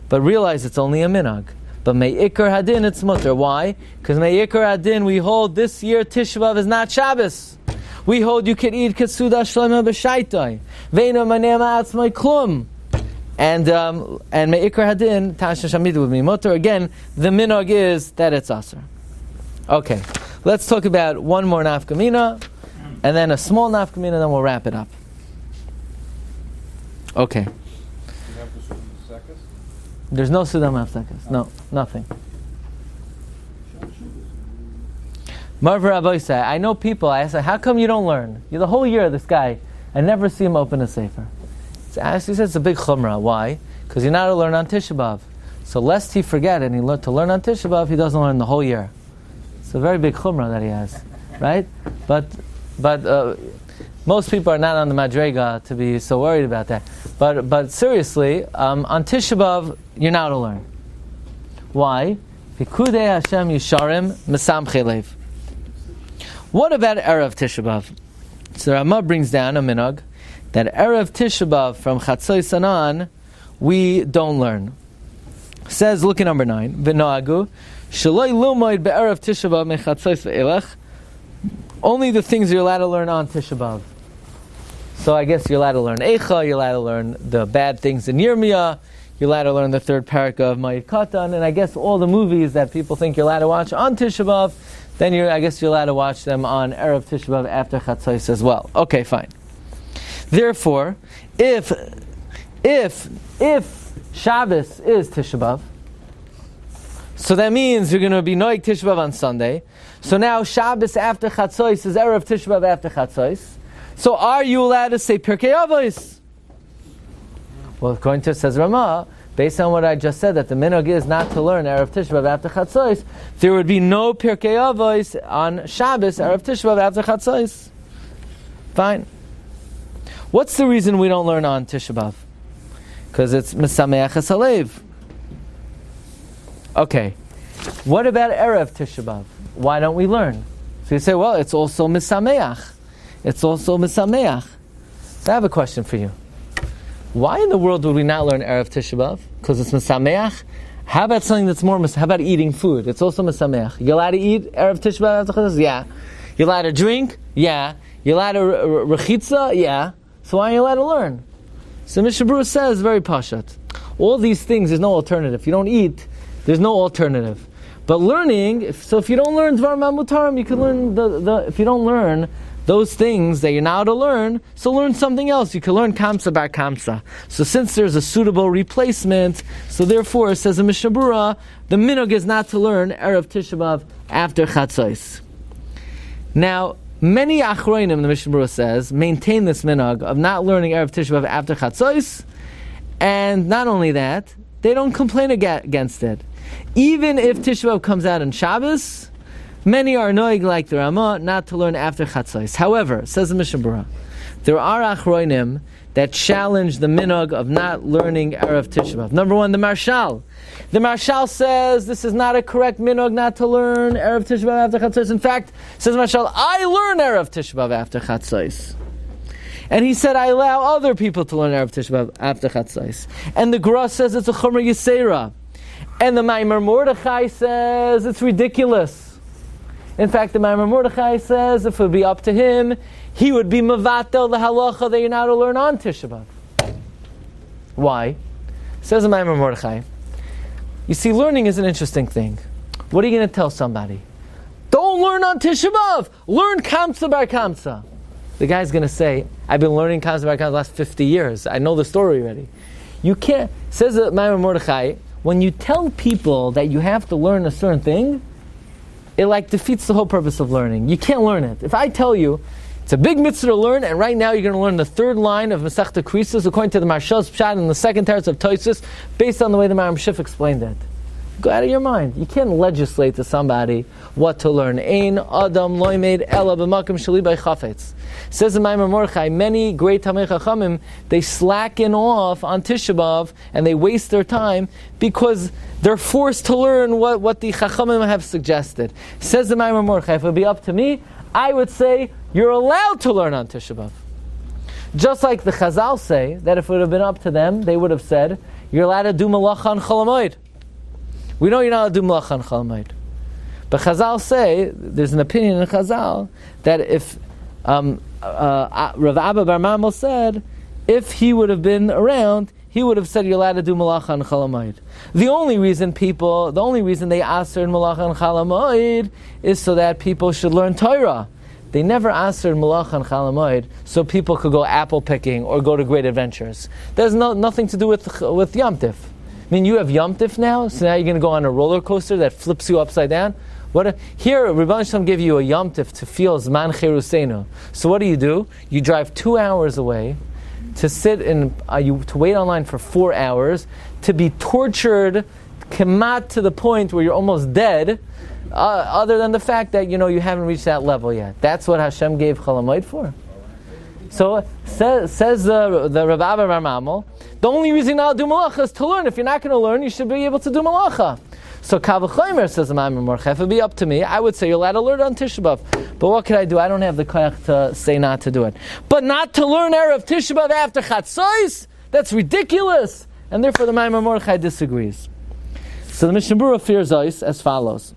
but realize it's only a minhag. But me'ikar hadin, it's mutter. Why? Because me'ikar hadin, we hold this year Tisha B'Av is not Shabbos. We hold you can eat Seudat HaMafseket b'shaitai, ve'ino maneh ma'atzmai klum. And me'ikar hadin, tasha shamidu would be mutter. Again, the minhag is that it's asur. Okay, let's talk about one more nafkamina, and then a small nafkamina, then we'll wrap it up. Okay.
You have the Seudat HaMafseket?
There's no Seudat HaMafseket. No, nothing. Marva Rabbi said, I know people, I said, how come you don't learn? You're the whole year, this guy, I never see him open a sefer. He says it's a big chumrah. Why? Because you're not to learn on Tisha B'Av. So lest he forget and he learn to learn on Tisha B'Av, he doesn't learn the whole year. It's a very big chumrah that he has, right? But most people are not on the madrega to be so worried about that. But seriously, on Tisha B'Av, you're not to learn. Why? Pikudei Hashem Yisharim Mesamchei Lev. What about Erev Tisha B'Av? So Ramah brings down a minhag that Erev Tisha B'Av from Chatzos Sanan we don't learn. Says, look at number 9. V'noagu shaloi lumoid be'erev Tisha B'Av mechatzos ve'elach. Only the things you're allowed to learn on Tisha B'Av. So I guess you're allowed to learn Eicha, you're allowed to learn the bad things in Yirmiyah, you're allowed to learn the third parak of Ma'id Katan, and I guess all the movies that people think you're allowed to watch on Tisha B'Av, then I guess you're allowed to watch them on Erev Tisha B'Av after Chatzos as well. Okay, fine. Therefore, if Shabbos is Tisha B'Av, so that means you're going to be Noig Tisha B'Av on Sunday. So now Shabbos after Chatzos is Erev Tisha B'Av after Chatzos. So are you allowed to say Pirkei Avos? Well, according to says Ramah, based on what I just said, that the minhag is not to learn Erev Tisha B'Av after Chatzos, there would be no Pirkei Avos on Shabbos Erev Tisha B'Av after Chatzos. Fine. What's the reason we don't learn on Tisha B'Av? Because it's Mesameach Halev. Okay. What about Erev Tisha B'Av? Why don't we learn? So you say, well, it's also Mesameach. It's also Mesameach. So I have a question for you. Why in the world would we not learn Erev Tisha B'Av? Because it's Mesameach? How about something that's more, how about eating food? It's also Mesameach. You're allowed to eat Erev Tisha B'Av after Chatzos? Yeah. You're allowed to drink? Yeah. You're allowed to rechitza? Yeah. So why are you allowed to learn? So Mishnah Berurah says, very pashat. All these things, there's no alternative. If you don't eat, there's no alternative. But learning, if you don't learn Dvar Ma'mutarim, you can learn if you don't learn those things that you're now to learn, so learn something else. You can learn Kamsa Bar Kamsa. So since there's a suitable replacement, so therefore, says the Mishnah Berurah, the minhag is not to learn Erev Tisha B'Av after Chatzos. Now, many Achronim, the Mishnah Berurah says, maintain this minhag of not learning Erev Tisha B'Av after Chatzos, and not only that, they don't complain against it. Even if Tisha B'Av comes out on Shabbos, many are noig like the Ramah not to learn after Chatzos. However, says the Mishnah Berurah, there are Achronim that challenge the minhag of not learning Erev Tisha B'Av. Number 1, the Marshal. The Marshal says this is not a correct minhag not to learn Erev Tisha B'Av after Chatzos. In fact, says Marshal, I learn Erev Tisha B'Av after Chatzos. And he said, I allow other people to learn Erev Tisha B'Av after Chatzos. And the Gra says it's a Chomer Yisera. And the Maimer Mordechai says it's ridiculous. In fact, the Maimer Mordechai says if it would be up to him, he would be Mavatel the halacha that you're now to learn on Tisha B'Av. Why? Says the Maimer Mordechai, you see, learning is an interesting thing. What are you going to tell somebody? Don't learn on Tisha B'Av. Learn Kamsa Bar Kamsa. The guy's going to say, I've been learning Kamsa Bar Kamsa the last 50 years. I know the story already. You can't, says the Maimer Mordechai, when you tell people that you have to learn a certain thing, it like defeats the whole purpose of learning. You can't learn it. If I tell you, It's a big mitzvah to learn, and right now you're going to learn the third line of Masechta Krisos according to the Marshal's Pshat in the second teretz of Tosfos, based on the way the Maram Shif explained it. Go out of your mind. You can't legislate to somebody what to learn. Ein Adam loimed ela b'makom sheli by chafetz. Says the Maimar Mordechai, many great Talmidei Chachamim, they slacken off on Tisha B'Av and they waste their time because they're forced to learn what the Chachamim have suggested. Says the Maimar Mordechai, if it would be up to me, I would say you're allowed to learn on Tisha B'Av. Just like the Chazal say that if it would have been up to them, they would have said you're allowed to do Malacha on Chol HaMoed. We know you're not allowed to do Malacha on Chol HaMoed. But Chazal say, there's an opinion in Chazal, that if Rav Abba Bar Mamel said, if he would have been around, he would have said you're allowed to do Malacha on Chol HaMoed. The only reason they asked in Malacha on Chol HaMoed is so that people should learn Torah. They never asked in Malacha on Chol HaMoed so people could go apple picking or go to great adventures. There's nothing to do with Yom Tif. I mean, you have Yom Tif now, so now you're going to go on a roller coaster that flips you upside down. Here, Rebbeinu Shalom gave you a Yom Tif to feel Zman Cherusenu. So what do? You drive 2 hours away to sit to wait online for 4 hours, to be tortured, kemat to the point where you're almost dead, other than the fact that you haven't reached that level yet. That's what Hashem gave Chol HaMoed for. So says the Rabbi Bar Mamel, the only reason I'll do Malacha is to learn. If you're not going to learn, you should be able to do Malacha. So Kal V'chomer, says the Maimar Mordechai, if it would be up to me, I would say you're allowed to learn on Tisha B'Av. But what could I do? I don't have the koyach to say not to do it. But not to learn Erev Tisha B'Av after Chatzos? That's ridiculous. And therefore the Maimar Mordechai disagrees. So the Mishnah Berurah fears us as follows.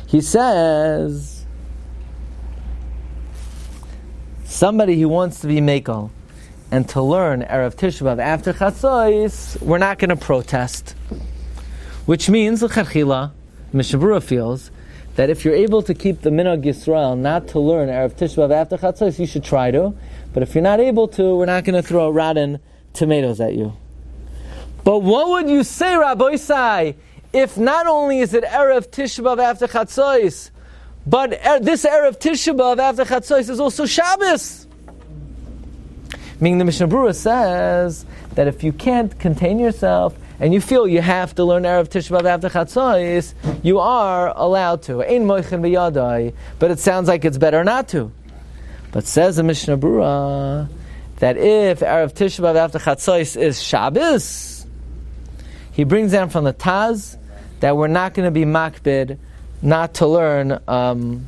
He says, somebody who wants to be Mekel and to learn Erev Tisha B'Av after Chatzos, we're not going to protest. Which means, l'chachila, Mishnah Berurah feels that if you're able to keep the Minhag Yisrael not to learn Erev Tisha B'Av after Chatzos, you should try to. But if you're not able to, we're not going to throw rotten tomatoes at you. But what would you say, Rabbi Isai, if not only is it Erev Tisha B'Av after Chatzos, but this Erev Tisha B'Av after Chatzos is also Shabbos? Meaning the Mishnah Berurah says that if you can't contain yourself and you feel you have to learn Erev Tisha B'Av after Chatzos, you are allowed to. Ein moichin b'yadai, but it sounds like it's better not to. But says the Mishnah Berurah that if Erev Tisha B'Av after Chatzos is Shabbos, he brings down from the Taz that we're not going to be makbid not to learn on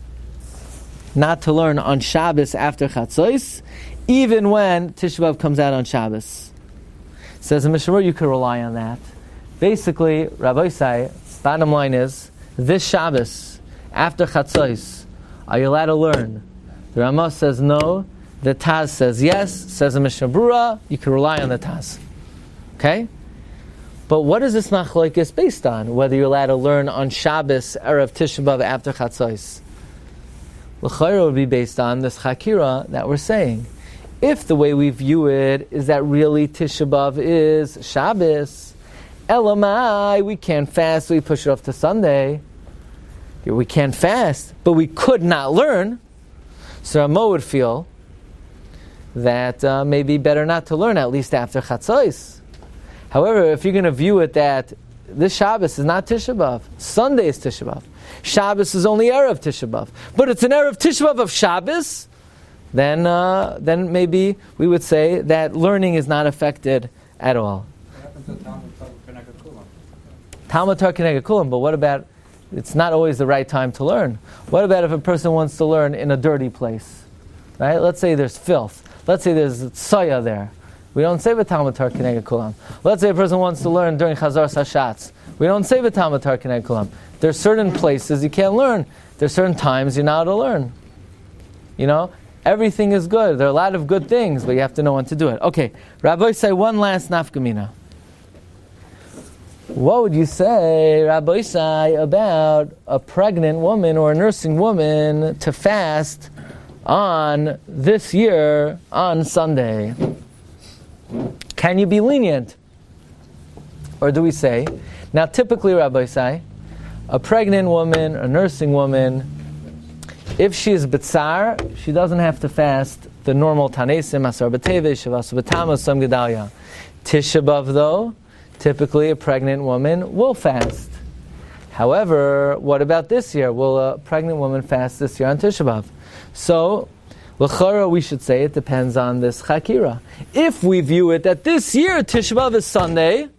Shabbos after Chatzos, even when Tisha B'Av comes out on Shabbos. Says the Mishnah Berurah, you could rely on that. Basically, Rabbi Isai, bottom line is, this Shabbos, after Chatzos, are you allowed to learn? The Ramah says no, the Taz says yes, says the Mishnah Berurah, you can rely on the Taz. Okay? But what is this machlokes based on? Whether you're allowed to learn on Shabbos, Erev Tisha B'Av after Chatzos. L'chayra would be based on this chakira that we're saying. If the way we view it is that really Tisha B'Av is Shabbos, Elamai, we can't fast, so we push it off to Sunday. We can't fast, but we could not learn. So Ramo would feel that maybe better not to learn at least after Chatzos. However, if you're going to view it that this Shabbos is not Tisha B'Av, Sunday is Tisha B'Av, Shabbos is only Erev Tisha B'Av, but it's an Erev Tisha B'Av of Shabbos, then maybe we would say that learning is not affected at all.
What happens to Talmud Torah K'neged Kulam?
Talmud Torah K'neged Kulam, but what about, it's not always the right time to learn. What about if a person wants to learn in a dirty place? Right? Let's say there's filth. Let's say there's soya there. We don't say Talmud Torah K'neged Kulam. Let's say a person wants to learn during Chazar Sashatz. We don't say Talmud Torah K'neged Kulam. There's certain places you can't learn. There's certain times you're not allowed to learn. Everything is good. There are a lot of good things, but you have to know when to do it. Okay, Rabbi, say one last nafkamina. What would you say, Rabbi, say about a pregnant woman or a nursing woman to fast on this year on Sunday? Can you be lenient? Or do we say, now typically, Rabbi, say, a pregnant woman, a nursing woman, If she is B'tzar, she doesn't have to fast the normal Tanesim, Asar B'Teves, Shavas B'Tamas, Sam Gedalia. Tisha B'Av, though, typically a pregnant woman will fast. However, what about this year? Will a pregnant woman fast this year on Tisha B'Av? So, l'chara, we should say it depends on this chakira. If we view it that this year Tisha B'Av is Sunday,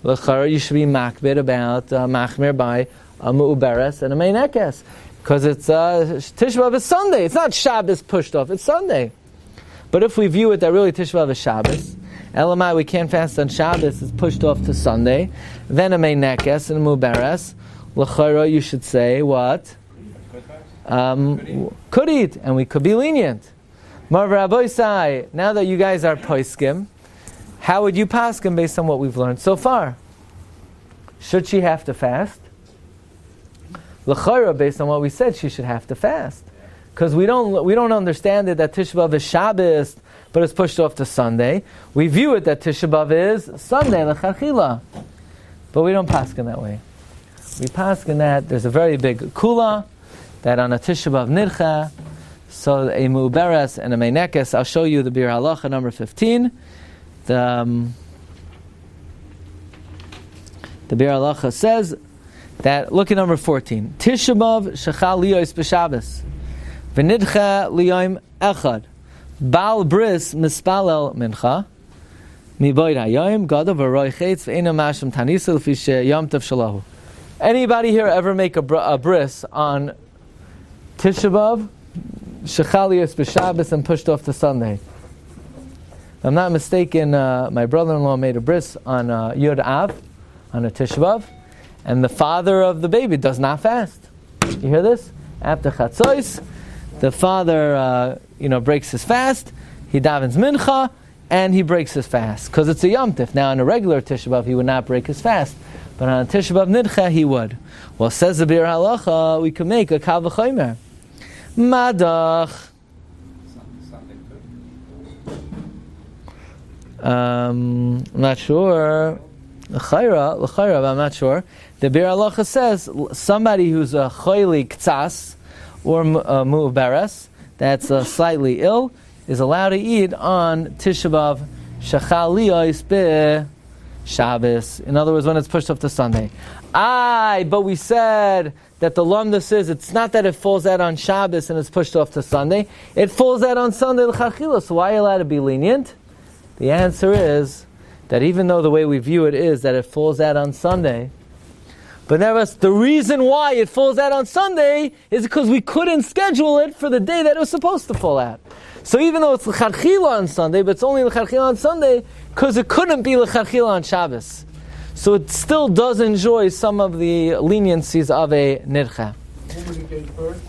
l'chara, you should be makbid about machmir by a mu'uberes and a meinekes. Because it's Tisha B'Av is Sunday. It's not Shabbos pushed off, it's Sunday. But if we view it that really Tisha B'Av is Shabbos, Elamai, we can't fast on Shabbos, it's pushed off to Sunday, then a meinekes and a mu'uberes, l'chara, you should say what? Could eat, and we could be lenient. Mar Rabbi Sai, now that you guys are poskim, how would you paskim based on what we've learned so far? Should she have to fast? L'chayra, based on what we said, she should have to fast, because we don't understand it that Tisha B'Av is Shabbos, but it's pushed off to Sunday. We view it that Tisha B'Av is Sunday l'chachila, but we don't paskin that way. We paskin that there's a very big kula. That on a Tisha B'Av nidcha, so a mu'beres and a meinekes. I'll show you the Bir Halacha number 15. The Bir Halacha says that, look at number 14. Tisha B'Av shechal liyos b'Shabbos v'nidcha liyom echad bal bris mispalel mincha miboid hayom gadav v'roi chetz v'eino masham tanisa l'fi sheyom tov shalahu. Anybody here ever make a bris on Tisha B'Av, Shechalias b'Shabbos, and pushed off to Sunday? If I'm not mistaken, my brother-in-law made a bris on Yud Av, on a Tisha B'Av, and the father of the baby does not fast. You hear this? After Chatzos, the father breaks his fast, he davens mincha, and he breaks his fast, because it's a Yom Tif. Now, on a regular Tisha B'Av, he would not break his fast, but on a Tisha B'Av nidcha, he would. Well, says the Bir Halacha, we can make a kal v'chomer. Madach. I'm not sure. L'chayra, but I'm not sure. The Bir Halacha says somebody who's a choyli ktsas or mu'beres, that's slightly ill, is allowed to eat on Tisha B'Av shachal liyos b'Shabbos. In other words, when it's pushed up to Sunday. But we said that the lumdus is, it's not that it falls out on Shabbos and it's pushed off to Sunday. It falls out on Sunday l'chachila. So why are you allowed to be lenient? The answer is that even though the way we view it is that it falls out on Sunday, but nevertheless, the reason why it falls out on Sunday is because we couldn't schedule it for the day that it was supposed to fall out. So even though it's l'chachila on Sunday, but it's only l'chachila on Sunday because it couldn't be l'chachila on Shabbos. So it still does enjoy some of the leniencies of a nidcha.
Woman gave birth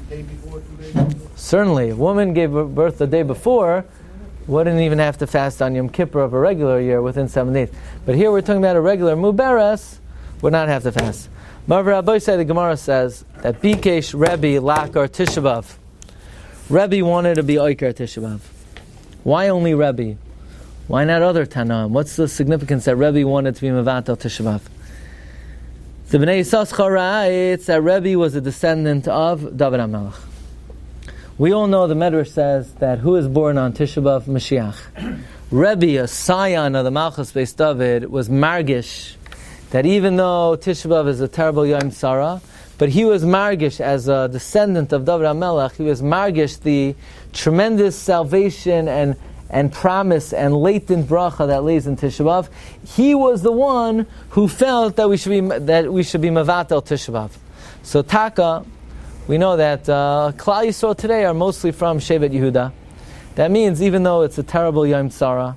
day before, 2 days before?
Certainly, a woman gave birth the day before, wouldn't even have to fast on Yom Kippur of a regular year within 7 days. But here we're talking about a regular mu'beres, would not have to fast. Mar Rabbi said, the Gemara says that Bikesh Rabbi Lakar Tisha B'Av. Rabbi wanted to be Oiker Tisha B'Av. Why only Rabbi? Why not other Tanaim? What's the significance that Rebbe wanted to be Mevatel Tisha B'Av? The Bnei Yissaschar writes that Rebbe was a descendant of David HaMelech. We all know the Medrash says that who is born on Tisha B'Av? Mashiach. Rebbe, a scion of the Malchus Beis David, was margish that even though Tisha B'Av is a terrible Yom Tzara, but he was margish as a descendant of David HaMelech. He was margish the tremendous salvation and promise and latent bracha that lays in Tisha B'Av. He was the one who felt that we should be mevatel Tisha B'Av. So Taka, we know that Klal Yisrael today are mostly from Shevet Yehuda. That means even though it's a terrible Yom Tzara,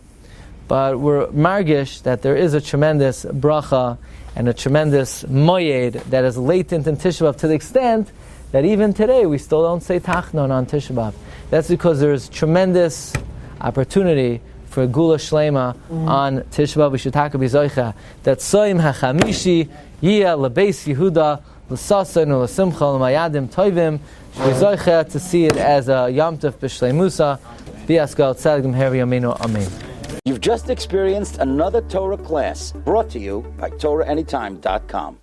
but we're margish that there is a tremendous bracha and a tremendous moyed that is latent in Tisha B'Av, to the extent that even today we still don't say Tachnon on Tisha B'Av. That's because there's tremendous opportunity for Gula Shlema on Tisha B'Av. We should talk about Zoicha that Soim HaChamishi Yia LeBeis Yehuda L'Sasan L'Simcha L'Mayadim Toivim. Zoicha to see it as a Yom Tov B'Shleimusa B'Yaskal Tzaddim Heri Yaminu Amen.
You've just experienced another Torah class brought to you by TorahAnytime.com.